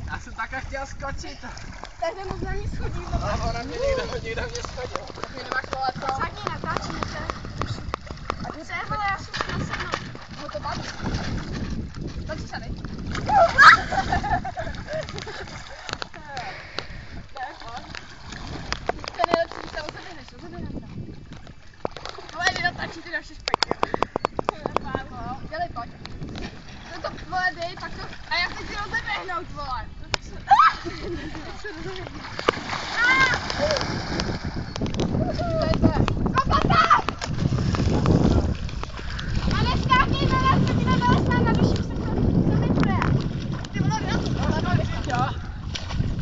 Já jsem takhle chtěl skočit. Takže moc na ní schodí. No, ona mě někdo mě schodil. Tak mi nemáš koleto. Zadní natáčíte. A ty se, vole, já jsem na sednu. No to baví. Točí se, viď? To je nejlepší, když se odeběhneš, odeběhnete. Vole, vy natáčíte naše špejky. Dělej, pojď. No to, vole, dej, pak to... A já se chci rozeběhnout, vole. Kopata! A neskákej na nás, teď nedaleš nám, naduším se to vypré. Ty vole, já to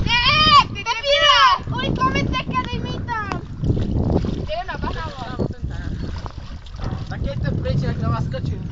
ne, ty debíle! Uj, komiteka, dej mi tam. Jdem na bahna, vole. Tak jeďte pryč, jak na vás skočím.